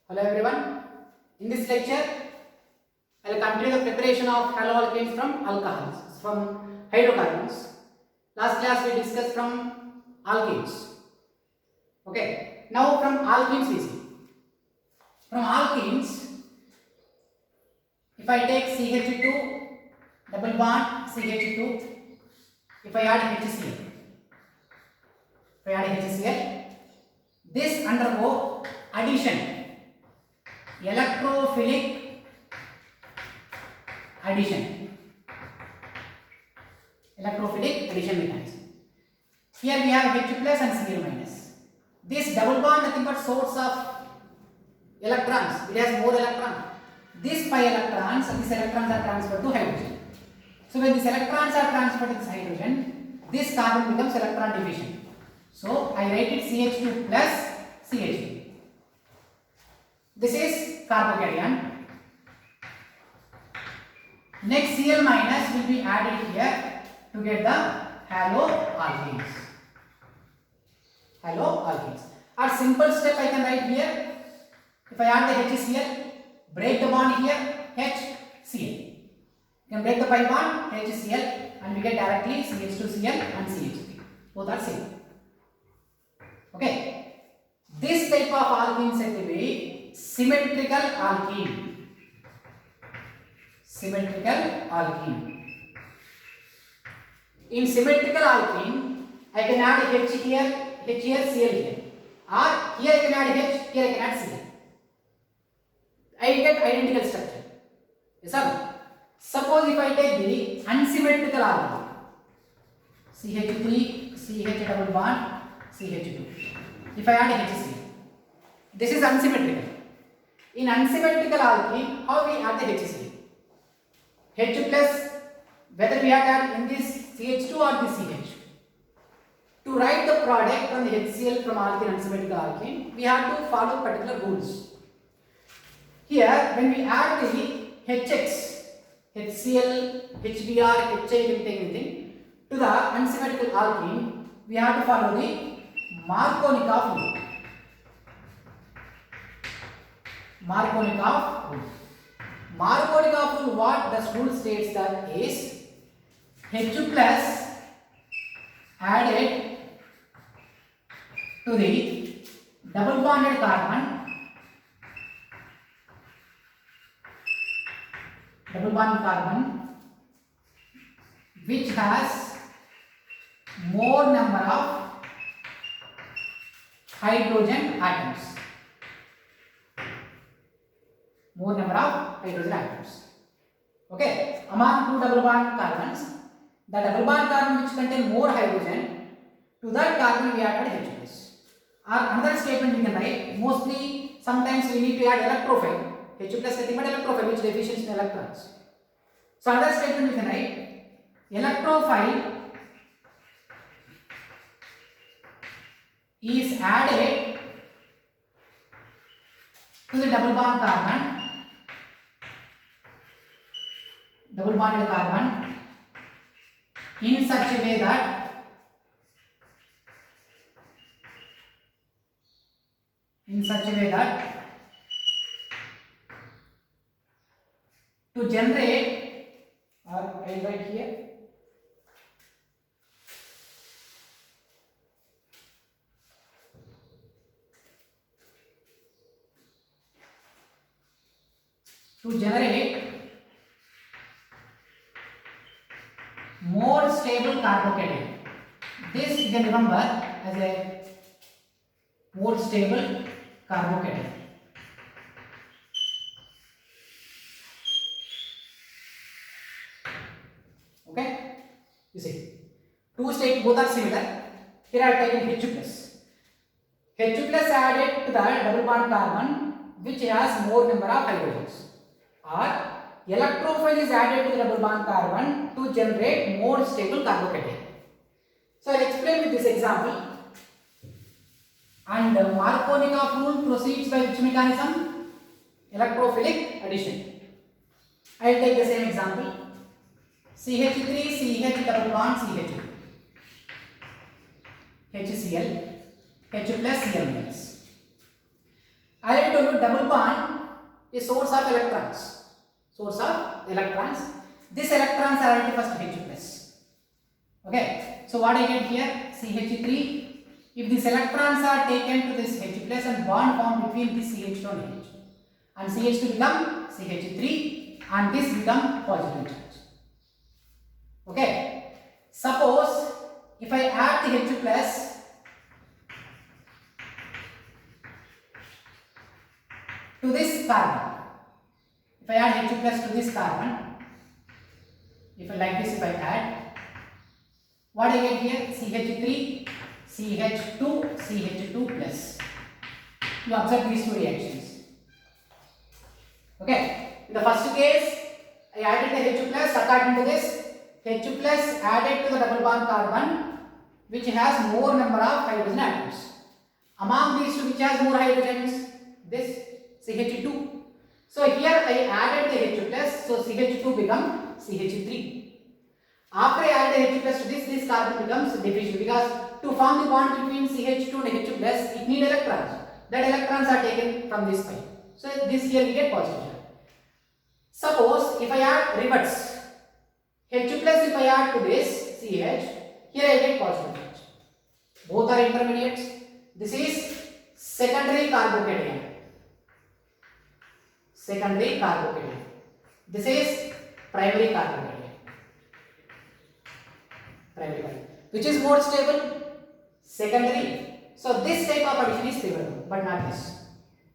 Hello everyone. In this lecture, I will continue the preparation of haloalkanes from alcohols, from hydrocarbons. Last class we discussed from alkenes. Okay. Now from alkenes we see. From alkenes, if I take CH2, double bond CH2, if I add HCl, this undergo addition. Electrophilic addition mechanism. Here we have H plus and Cl minus. This double bond nothing but source of electrons. It has more electrons. These 5 electrons, these electrons are transferred to hydrogen. So when these electrons are transferred to this hydrogen, this carbon becomes electron deficient. So I write it CH2 plus CH2. This is carbocation. Next Cl minus will be added here to get the haloalkanes. At simple step I can write here. If I add the HCl, break the bond here, HCl. You can break the pi bond, HCl, and we get directly CH2Cl and CH3. Both are same. Okay. This type of alkene said to be symmetrical alkene. In symmetrical alkene, I can add H here, Cl here. Or here I can add H, here I can add Cl. I get identical structure. Yes or no? Suppose if I take the unsymmetrical alkene, CH3, CH double bond, CH2. If I add HCl, this is unsymmetrical. In unsymmetrical alkene, how we add the HCl? H plus, whether we add in this CH2 or this CH. To write the product from the HCl from alkene unsymmetrical alkene, we have to follow particular rules. Here, when we add the HX, HCl, HBr, HI, anything to the unsymmetrical alkene, we have to follow the Markovnikov rule. Markovnikov rule, what the rule states that is H plus added to the double bonded carbon, which has more number of hydrogen atoms. Okay, among two double bond carbons, the double bond carbon which contain more hydrogen, to that carbon we added H plus. Or another statement we can write, mostly sometimes we need to add electrophile. H plus nothing but electrophile which deficient in electrons. So another statement we can write, electrophile is added to the double bonded carbon in such a way that to generate, or I will write here, to generate more stable carbocation. This you can remember as a more stable carbocation. Okay, you see, two states both are similar. Here I have taken H plus. H plus added to the double bond carbon which has more number of hydrogens. Or electrophile is added to the double bond carbon to generate more stable carbocation. So I will explain with this example. And Markovnikov rule proceeds by which mechanism? Electrophilic addition. I will take the same example. CH3, CH double bond, CH2. HCl, H plus Cl minus. I already told you double bond is source of electrons. Source of electrons. These electrons are already first H plus. Okay. So what I get here? CH3. If these electrons are taken to this H plus and bond formed between this CH2 and H, and CH2 become CH3 and this become positive charge. Okay. Suppose if I add the H plus to this carbon, if I add H plus to this carbon, if I like this, if I add, what I get here? CH3, CH2, CH2 plus. You observe these two reactions. Okay. In the first case, I added the H plus according to this. H plus added to the double bond carbon which has more number of hydrogen atoms. Among these two, which has more hydrogens? This CH2. So here I added the H plus, so CH2 become CH3. After I add the H plus to this carbon becomes difficult because to form the bond between CH2 and H plus, it needs electrons. That electrons are taken from this side. So this here we get positive. Suppose if I add reverse, H plus if I add to this CH, here I get positive charge. Both are intermediates. This is secondary carbocation. Secondary carbocation. This is primary carbocation. Primary carbon. Which is more stable? Secondary. So this type of addition is favorable, but not this.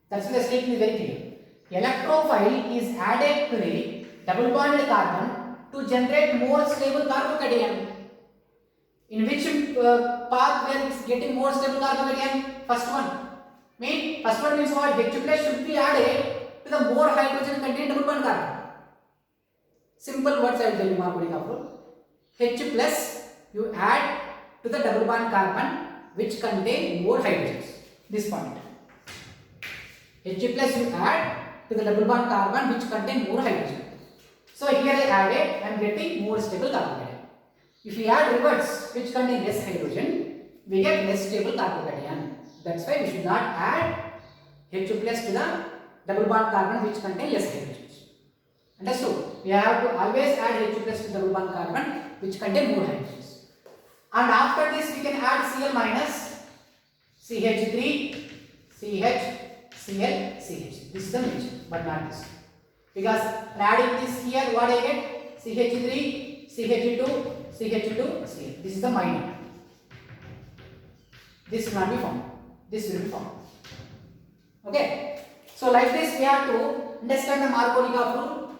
That's why the statement is very clear. Electrophile is added to the double bonded carbon to generate more stable carbocation. In which path we are getting more stable carbocation? First one. First one means what? H plus should be added to the more hydrogen contained double bond carbon. Simple words I will tell you, Marconi rule. H plus you add to the double bond carbon which contain more hydrogens. This point. H plus you add to the double bond carbon which contain more hydrogen. So here I added, I am getting more stable carbocation. If we add reverse which contain less hydrogen, we get less stable carbocation. That's why we should not add H plus to the double bond carbon which contain less hydrogens. Understood? We have to always add H plus to double bond carbon which contain more hydrogens. And after this we can add Cl minus, CH3, CH, Cl, CH. This is the mention, but not this. Because adding this here, what I get? CH3, CH2, CH2, Cl. This is the minor. This will not be formed. This will be formed. Okay. So like this we have to understand the Markovnikov rule.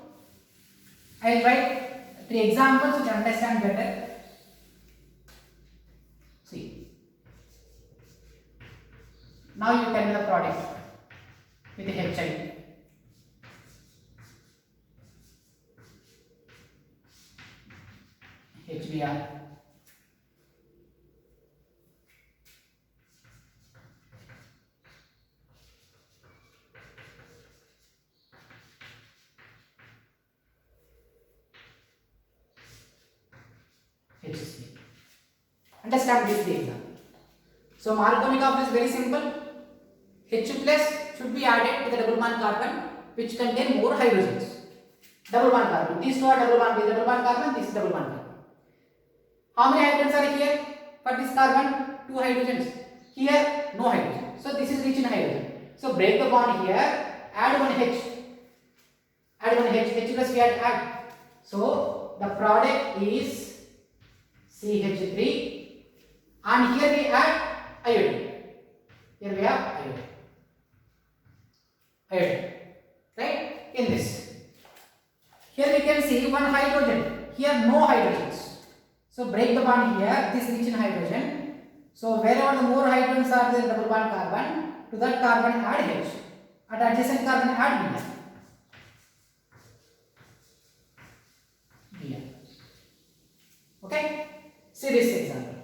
I will write 3 examples which understand better. See. Now you tell me the product with the HI. HBr. HC. Understand this example. So Markovnikov is very simple. H plus should be added to the double bond carbon which contain more hydrogens. Double bond carbon. These two are double bond. This is double bond carbon. This is double bond carbon. How many hydrogens are here? For this carbon, 2 hydrogens. Here, no hydrogen. So this is rich in hydrogen. So break the bond here. Add one H. Add one H. H plus we had to add. So the product is CH3. And here we add iodine. Here we have iodine. Iodine. Right? In this. Here we can see one hydrogen. Here no hydrogens. So break the bond here. This rich in hydrogen. So wherever the more hydrogens are there in double bond carbon, to that carbon add H. At adjacent carbon add Br. Okay? See this example.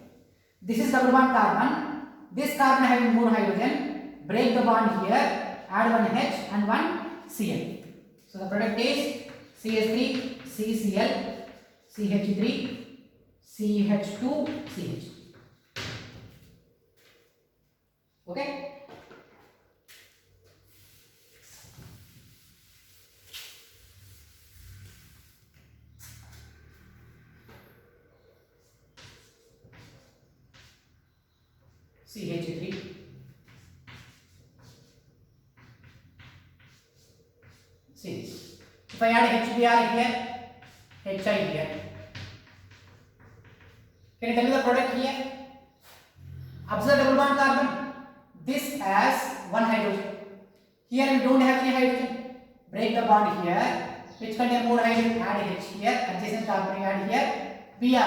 This is double bond carbon. This carbon having more hydrogen. Break the bond here. Add one H and one Cl. So the product is CH3, CCl, CH3, CH2, CH. Okay? CH3. See this. If I add HBr here, HI here, can you tell me the product here? Observe double bond carbon. This has one hydrogen. Here we don't have any hydrogen. Break the bond here. Which contain more hydrogen? Add H here. Adjacent carbon add here. Br.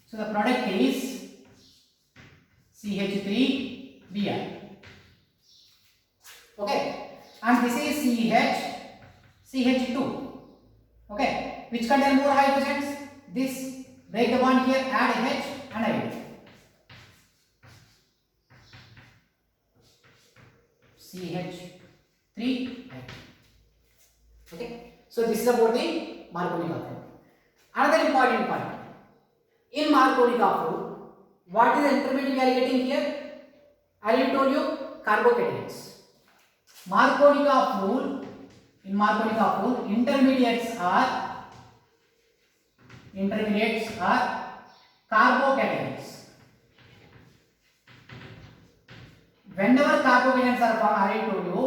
So the product is CH3Br. Okay. And this is CH2. Okay. Which contain more hydrogens? This. Break the bond here. Add H and I. CH3. Okay. So this is about the Marconi couple. Another important point. In Marconi couple, what is the intermediate we are getting here? I already told you carbocations. Marconi couple, in Marconi couple, intermediates are carbocations. Whenever carbocations are formed, I told you,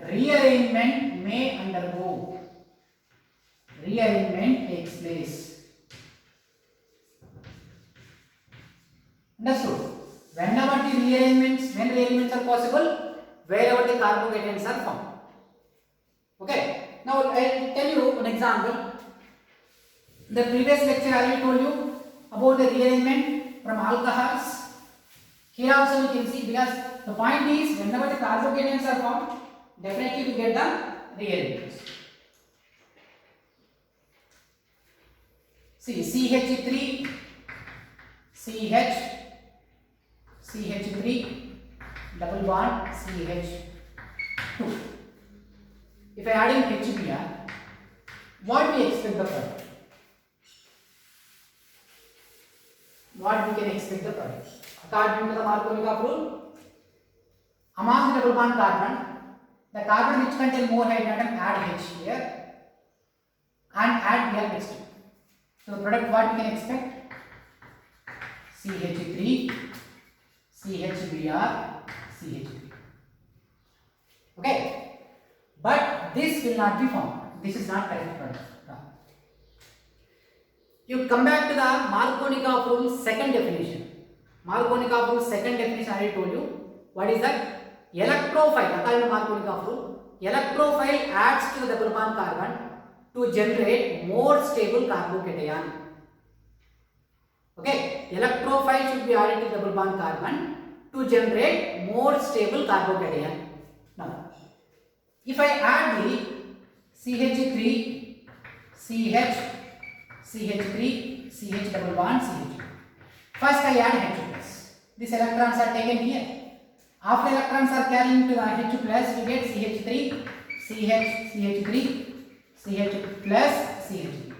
rearrangement may undergo. Rearrangement takes place. Understood? Whenever the rearrangements, when rearrangements are possible, wherever the carbocations are formed. Okay. Now I will tell you an example. The previous lecture I already told you about the rearrangement from alcohols. Here also you can see, because the point is whenever the carbocations are formed, definitely you get the rearrangements. See CH3, CH, CH3, double bond CH2. If I add in HBr, what we expect the product? What we can expect the product? According to the Marconi rule, among the double bond carbon, the carbon which contain more hydrogen add H here and add Br next to it. So the product what we can expect? CH3, CHBr, CH3. Okay, but this will not be formed. This is not correct product. You come back to the Markovnikov rule second definition. Markovnikov rule second definition I told you. What is that? Electrophile, according to Markovnikov rule, electrophile adds to the double bond carbon to generate more stable carbocation. Okay, electrophile should be added to double bond carbon to generate more stable carbocation. Now, if I add the CH3, CH, CH3, CH double bond, CH. First I add H plus. These electrons are taken here. After electrons are carrying to the H plus, we get CH3, CH, CH3, CH plus, CH3.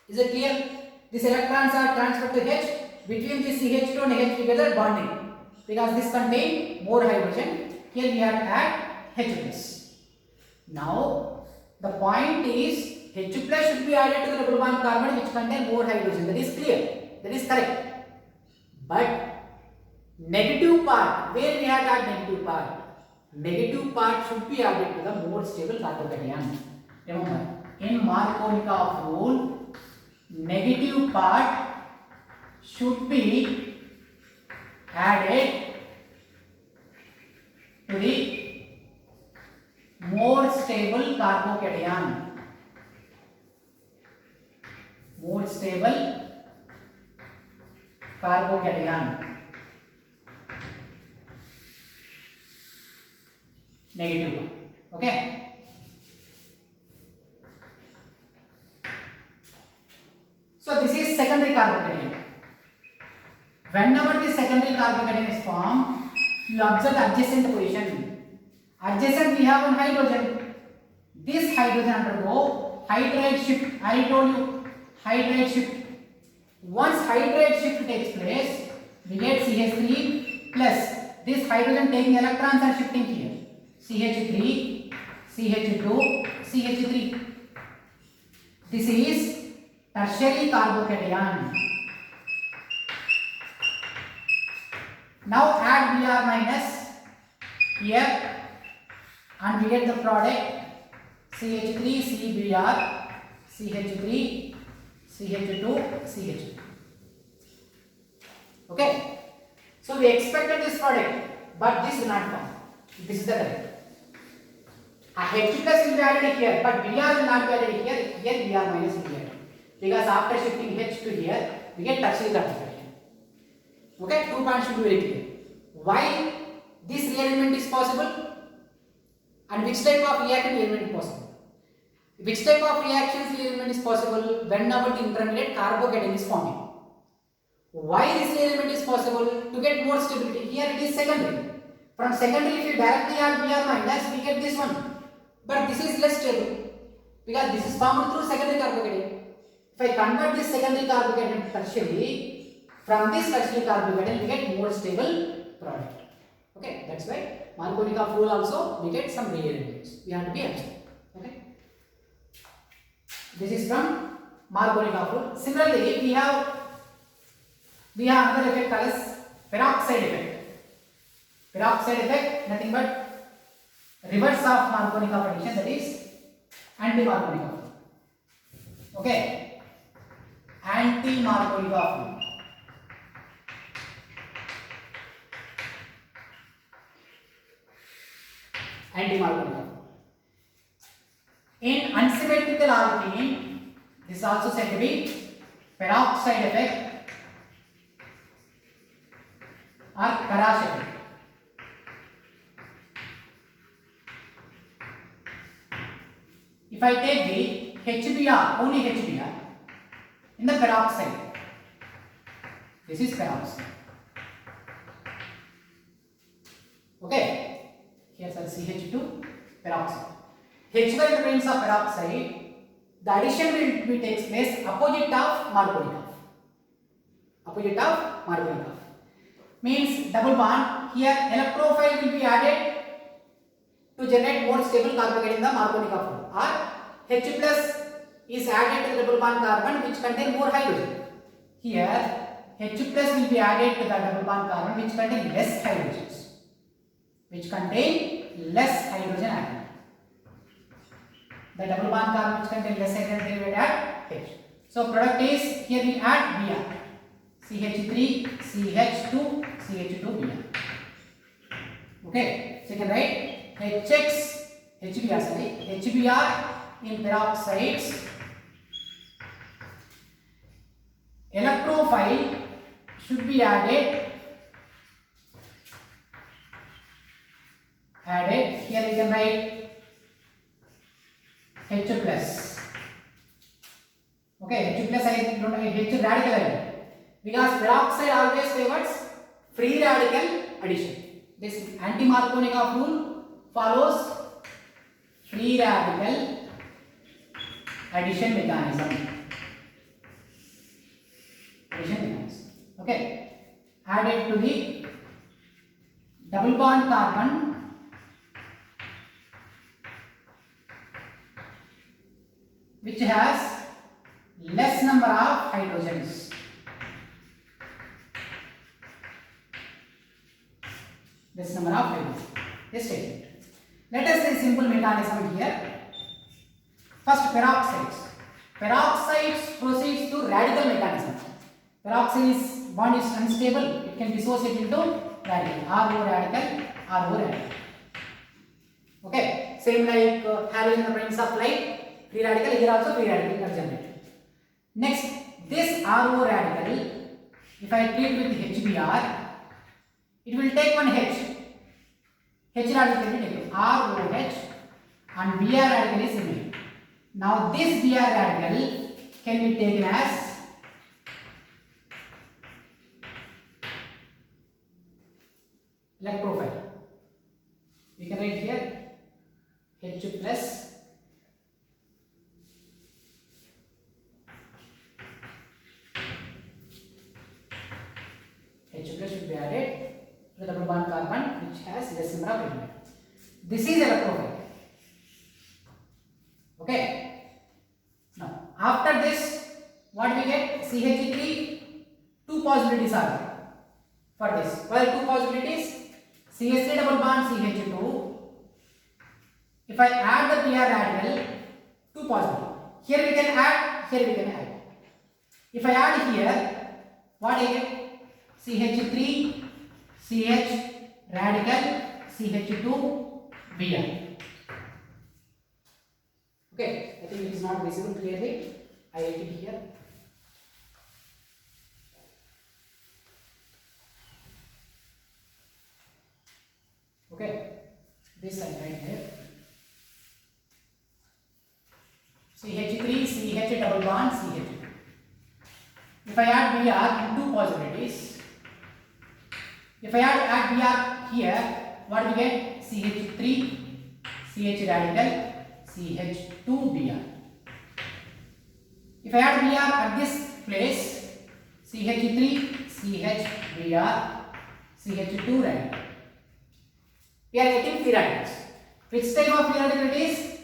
Is it clear? These electrons are transferred to H. Between the CH2 and H together bonding. Because this contains more hydrogen. Here we have to add H plus. Now, the point is H plus should be added to the double bond carbon which contain more hydrogen. That is clear. That is correct. But negative part, where we have to add negative part? Negative part should be added to the more stable carbocation. Remember, in Markovnikov rule, negative part should be added to the more stable carbocation. More stable carbocation. Negative one. Okay. So this is secondary carbocation. Whenever the secondary carbocation is formed, you observe the adjacent position. Adjacent we have one hydrogen. This hydrogen undergo hydride shift. I told you hydride shift. Once hydride shift takes place, we get CH3 plus. This hydrogen taking electrons are shifting here. CH3, CH2, CH3. This is tertiary carbocation. Now add Br minus here and we get the product CH3 CBr CH3 CH2 CH2. Okay, so we expected this product, but this is not found. This is the correct. A H plus will be added here, but Br will not be added here. Here Br minus will be added, because after shifting H to here, we get tertiary conjugation. Okay, 2 points should be very clear. Why this rearrangement is possible, and which type of reactant rearrangement is possible? Which type of reactions rearrangement is possible whenever the intermediate carbocation is forming? Why this rearrangement is possible? To get more stability. Here it is secondary. From secondary, if you directly add Br minus, we get this one. But this is less stable, because this is formed through secondary carbocation. If I convert this secondary carbocation to tertiary, from this tertiary carbocation we get more stable product. Okay, that's why Markovnikov rule also we get some rearrangements. We have to be observed. Okay, this is from Markovnikov rule. Similarly, we have another effect called as peroxide effect. Peroxide effect, nothing but reverse of Markovnikov addition, that is anti-Markovnikov. Okay, anti-Markovnikov. Anti-Markovnikov. In unsymmetrical alkene, this is also said to be peroxide effect or Karash effect. If I take the HBr, only HBr in the peroxide, this is peroxide. Okay, here's our CH2 peroxide. H in the presence of peroxide, the addition will takes place opposite of Markovnikov. Opposite of Markovnikov means double bond. Here electrophile will be added to generate more stable carbocation in the Markovnikov rule, or H plus is added to the double bond carbon which contain more hydrogen. Here H plus will be added to the double bond carbon which contain less hydrogens, atom. The double bond carbon which contain less hydrogen they will add H. So product is, here we add Br, CH3 CH2 CH2 Br. Okay, so you can write HBr in peroxides. Electrophile should be added. Here we can write H plus. Okay, H plus I don't know H radical added, because peroxide always favors free radical addition. This anti-Markovnikov rule follows free radical addition mechanism. Okay, added to the double bond carbon which has less number of hydrogens. This number of hydrogens. This statement. Let us say simple mechanism here. First, peroxides. Peroxides proceeds to radical mechanism. Peroxide bond is unstable. It can dissociate into radical. RO radical, RO radical. Okay. Same like halogen in the presence of light, free radical. Here also free radical are generated. Next, this RO radical, if I treat with HBr, it will take one H. H radical will be taken, ROH, and Br radical is remaining. Now this Br radical can be taken as electrophile. We can write here H plus should be added to the double bond carbon which has less number of elements. This is electrophile. Okay. Now after this, what we get? CH3, two possibilities are there. for this. What are the two possibilities? CH3 double bond CH2. If I add the PR radical, two possible. Here we can add, here we can add. If I add here, what I get? CH3, CH radical, CH2, Br. Okay, I think it is not visible clearly. I write it here. Okay, this I write here. CH3, CH double bond, CH. If I add Br, two possibilities. If I add Br here, what we get? CH3, CH radical, CH2Br. If I add Br at this place, CH3, CHBr, CH2 radical. We are getting free radicals. Which type of free radical it is?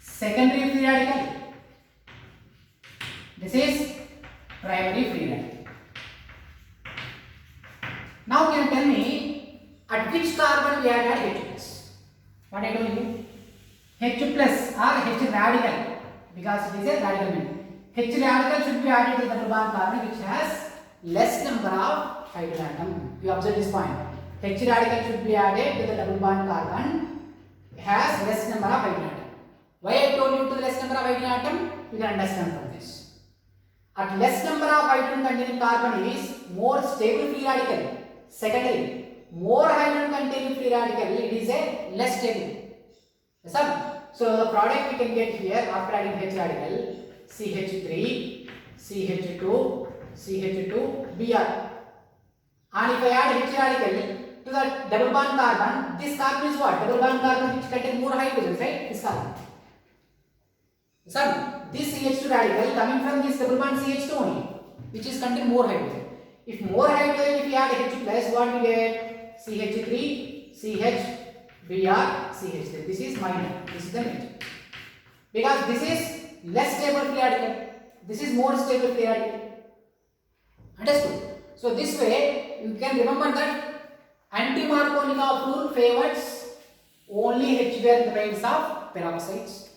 Secondary free radical. This is primary free radical. Now you can tell me at which carbon we add H plus. What I told you? H plus or H radical, because it is a radical mean. H radical should be added to the double bond carbon which has less number of hydrogen atom. You observe this point. H radical should be added to the double bond carbon has less number of hydrogen atom. Why I told you to the less number of hydrogen atom? You can understand from this. At less number of hydrogen containing carbon is more stable free radical. Secondly, more hydrogen containing free radical, it is a less stable. Yes, sir? So the product we can get here after adding H radical, CH3, CH2, CH2, Br. And if I add H radical to the double bond carbon, this carbon is what? Double bond carbon which contains more hydrogens, right? This carbon. Yes, sir? This CH2 radical coming from this double bond CH2 only, which is contain more hydrogen. If more hydrogen, if we add H plus, what we get? CH3, CH, Br, CH3. This is minor. This is the major. Because this is less stable free radical. This is more stable free radical. Understood? So this way, you can remember that anti-Markovnikov rule favors only H-bearing grains of peroxides.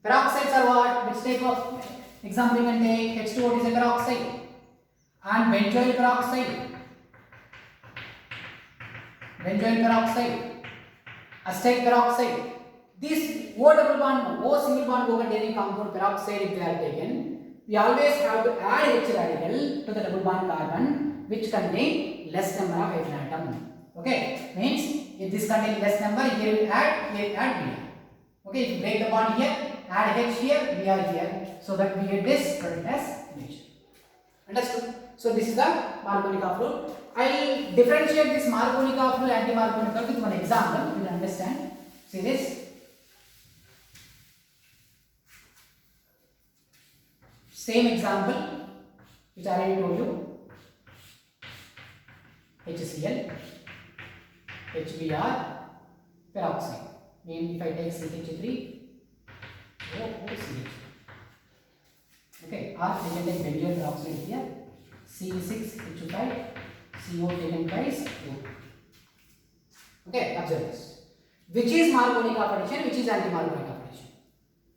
Peroxides are what? Which type of example you can take? H2O is a peroxide. And benzoyl peroxide, acetic peroxide. This O double bond, O single bond O containing compound peroxide, if they are taken, we always have to add H radical to the double bond carbon which contain less number of hydrogen atom. Okay, means if this contains less number, here we add Br. Okay, if you break the bond here, add H here, Br here, so that we get this product as H. Understood? So this is the Markovnikov rule. I will differentiate this Markovnikov rule, anti-Markovnikov with one example. You will understand. See this. Same example which I already told you. HCl, HBr, peroxide. Mean if I take CH3, OCH. Okay, or we can take benzoyl peroxide here. C6H5, CO taken twice. Okay, observe this. Which is Markovnikov addition, which is anti-Markovnikov addition?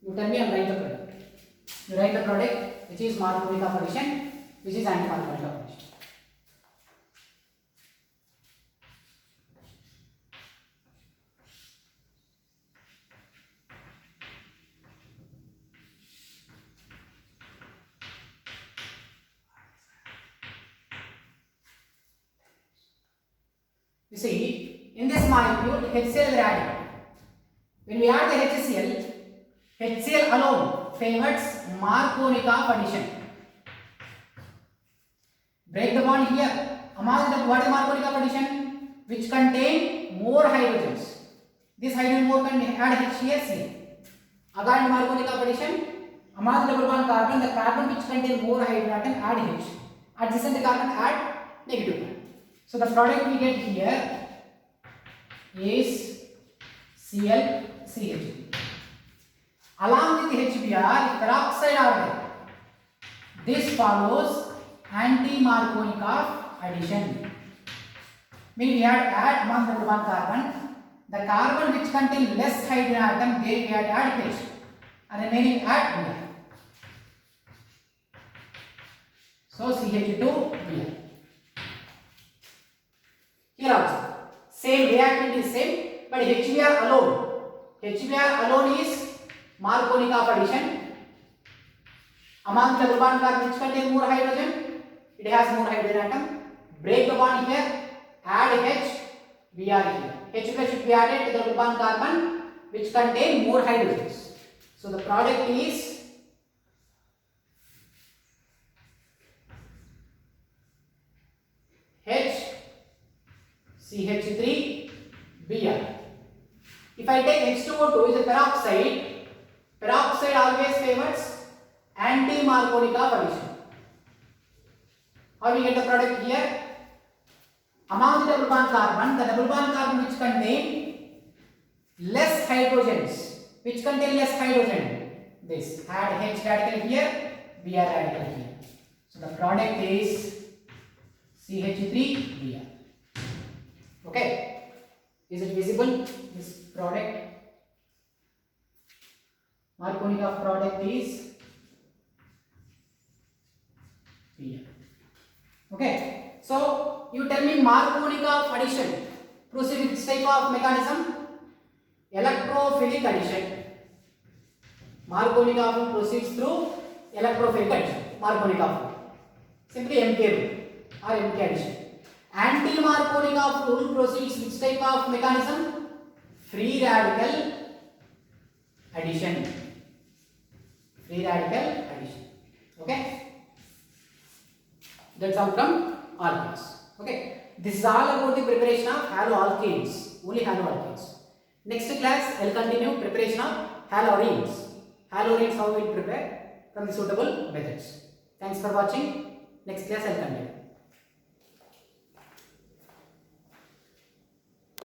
You tell me and write the product. You write the product, which is Markovnikov addition, which is anti-Markovnikov addition. You see, in this molecule, HCl radical. When we add the HCl alone favors Markovnikov addition. Break the bond here. Among the what is Markovnikov addition? Which contain more hydrogens. This hydrogen more can add H here, C. Again, Markovnikov addition. Among the double bond carbon, the carbon which contain more hydrogen atom add H. Adjacent carbon add negative one. So the product we get here is ClCH. Along with HBr, peroxide are there. This follows anti-Markovnikov addition. mean we had to add among the group one carbon. The carbon which contain less hydrogen atom, there we had to add H, and remaining add Br. So CH2 Br. Here also same reactant is same, but HBr alone. HBr alone is Marconi of addition. Among the group one carbon which contain more hydrogen, it has more hydrogen atom. Break the bond here, add H, Br here. H plus should be added to the group one carbon which contain more hydrogens. So the product is H CH3 Br. If I take H2O2 is a peroxide, peroxide always favors anti-Marconi of addition. How we get the product here? Among the double bond carbon, the double bond carbon which contain less hydrogens, which contain less hydrogen, this add H radical here, Br radical here. So the product is CH3 Br. Okay, is it visible? This product, Marconi of product is Br. Okay, so you tell me Marconi of addition proceed with this type of mechanism, electrophilic addition. Marconi of proceeds through electrophilic addition. Marconi of simply MK rule or MK addition. Anti-Marconi of rule proceeds with this type of mechanism, free radical addition. Free radical addition. Okay. That's all from alkenes. Okay, this is all about the preparation of haloalkanes, only haloalkanes. Next class I will continue preparation of haloarenes. Haloarenes how we will prepare from the suitable methods. Thanks for watching. Next class I will continue.